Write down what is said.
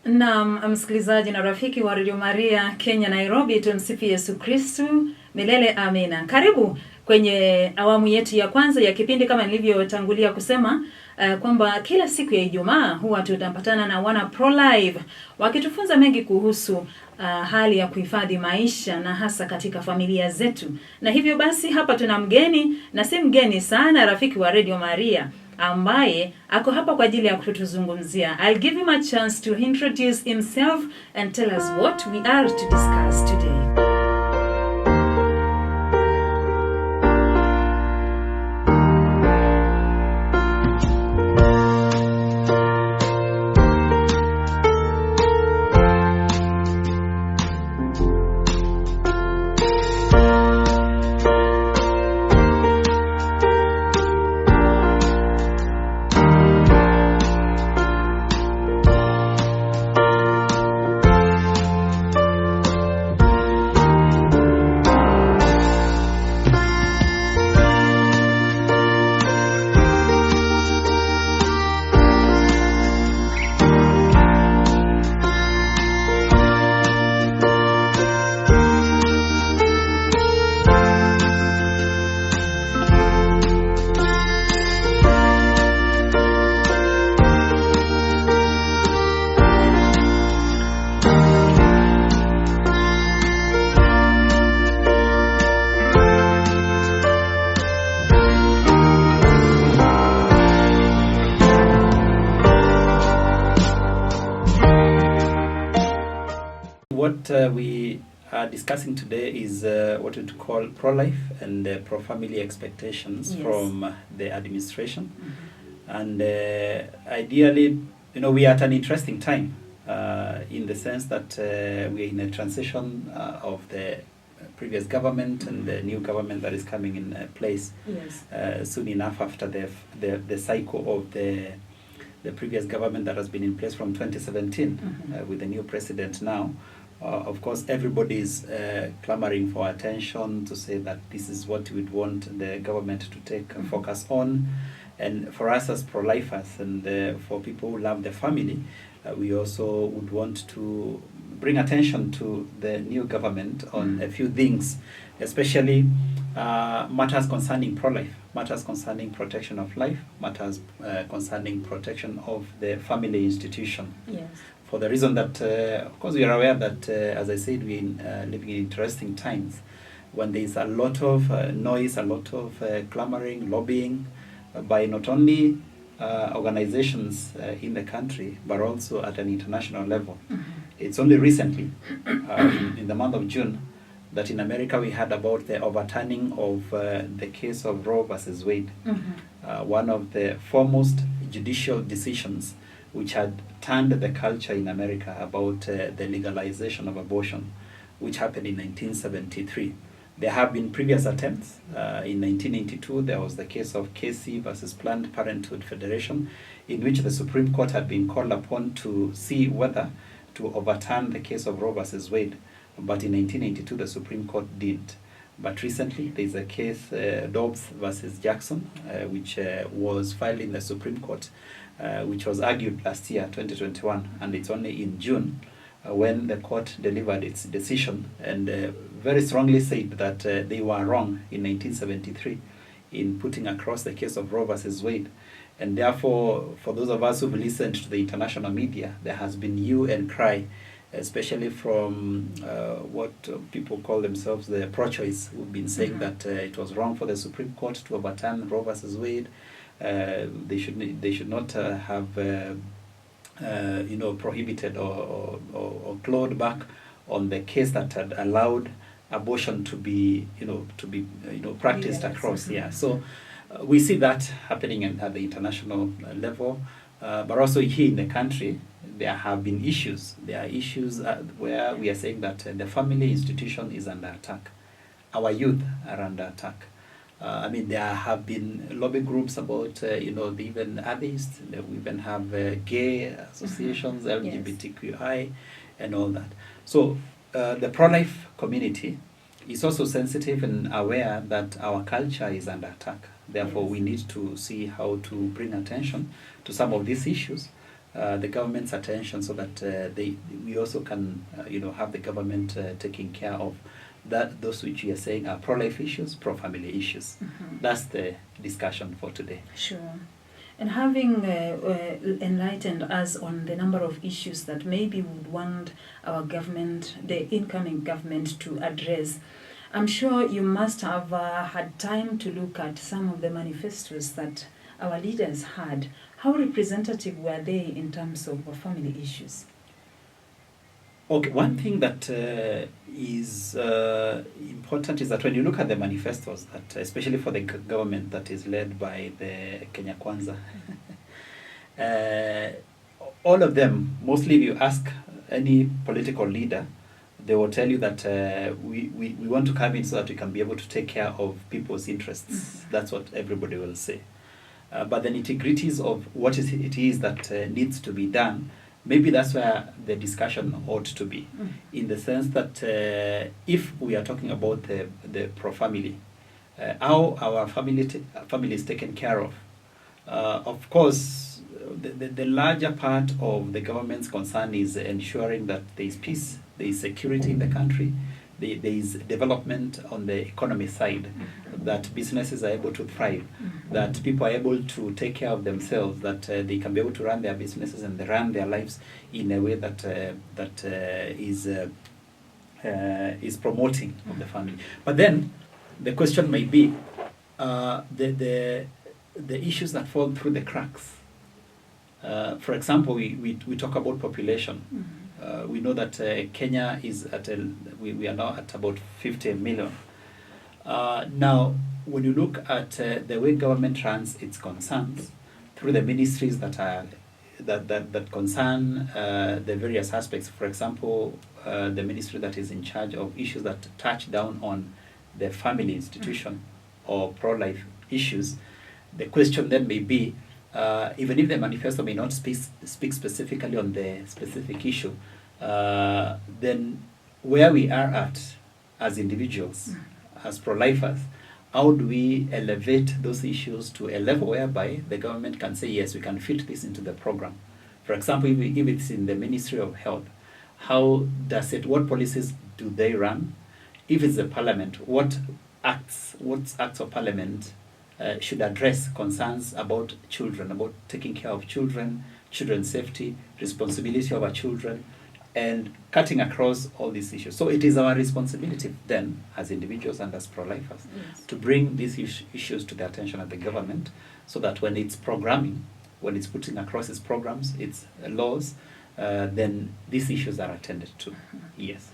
Naam, msikilizaji na rafiki wa Radio Maria Kenya Nairobi, tumsifu Yesu Kristu milele amina. Karibu kwenye awamu yetu ya kwanza ya kipindi, kama nilivyotangulia kusema kwamba kila siku ya Ijumaa huwa tutapatana na wana Pro Live wakitufunza mengi kuhusu hali ya kuhifadhi maisha na hasa katika familia zetu. Na hivyo basi hapa tuna mgeni, na si mgeni sana, rafiki wa Radio Maria ambaye ako hapa kwa ajili ya kutuzungumzia. I'll give him a chance to introduce himself and tell us what we are to discuss today. What we are discussing today is what we call pro-life and pro-family expectations from the administration. And ideally, we are at an interesting time in the sense that we are in a transition of the previous government and the new government that is coming in place soon enough after the cycle of the previous government that has been in place from 2017 with the new president now. Of course, everybody is clamoring for attention to say that this is what we'd want the government to take focus on. And for us as pro-lifers and for people who love the family, we also would want to bring attention to the new government on a few things, especially matters concerning pro-life, matters concerning protection of life, matters concerning protection of the family institution. Yes. For the reason that, of course, we are aware that, as I said, we're living in interesting times when there is a lot of noise, a lot of clamoring, lobbying by not only organizations in the country, but also at an international level. It's only recently, in the month of June, that in America we heard about the overturning of the case of Roe versus Wade, one of the foremost judicial decisions which had turned the culture in America about the legalization of abortion, which happened in 1973. There have been previous attempts. In 1982, there was the case of Casey versus Planned Parenthood Federation, in which the Supreme Court had been called upon to see whether to overturn the case of Roe versus Wade. But in 1982, the Supreme Court didn't. But recently, there is a case, Dobbs versus Jackson, which was filed in the Supreme Court, which was argued last year, 2021, and it's only in June when the court delivered its decision and very strongly said that they were wrong in 1973 in putting across the case of Roe versus Wade. And therefore, for those of us who've listened to the international media, there has been hue and cry, especially from what people call themselves the pro-choice, who've been saying that it was wrong for the Supreme Court to overturn Roe versus Wade. They should not have prohibited or clawed back on the case that had allowed abortion to be practiced across. So we see that happening at the international level, but also here in the country there have been issues. There are issues where we are saying that the family institution is under attack. Our youth are under attack. There have been lobby groups about, even atheists. We even have gay associations, LGBTQI, and all that. So the pro-life community is also sensitive and aware that our culture is under attack. Therefore, we need to see how to bring attention to some of these issues the government's attention so that we also can have the government taking care of those which you are saying are pro-life issues, pro-family issues. That's the discussion for today. Sure. And having enlightened us on the number of issues that maybe we would want our government, the incoming government, to address, I'm sure you must have had time to look at some of the manifestos that our leaders had. How representative were they in terms of family issues? Okay, one thing that is important is that when you look at the manifestos, that especially for the government that is led by the Kenya Kwanza, all of them, mostly if you ask any political leader, they will tell you that we want to come in so that we can be able to take care of people's interests. That's what everybody will say. But the nitty-gritties of what it is that needs to be done, maybe that's where the discussion ought to be, in the sense that if we are talking about the pro-family, how our family is taken care of course, the larger part of the government's concern is ensuring that there is peace, there is security in the country, there is development on the economy side, that businesses are able to thrive, that people are able to take care of themselves, that they can be able to run their businesses and they run their lives in a way that is promoting of the family. But then the question may be the issues that fall through the cracks. For example, we talk about population. We know that Kenya is we are now at about 50 million. Now, when you look at the way government runs its concerns through the ministries that concern the various aspects, for example, the ministry that is in charge of issues that touch down on the family institution or pro-life issues, the question then may be, even if the manifesto may not speak specifically on the specific issue, then where we are at as individuals, as pro-lifers, how do we elevate those issues to a level whereby the government can say, yes, we can fit this into the program? For example, if it's in the Ministry of Health, what policies do they run? If it's the Parliament, what acts of Parliament should address concerns about children, about taking care of children, children's safety, responsibility of our children, and cutting across all these issues. So it is our responsibility then, as individuals and as pro-lifers, to bring these issues to the attention of the government, so that when it's programming, when it's putting across its programs, its laws, then these issues are attended to. Yes.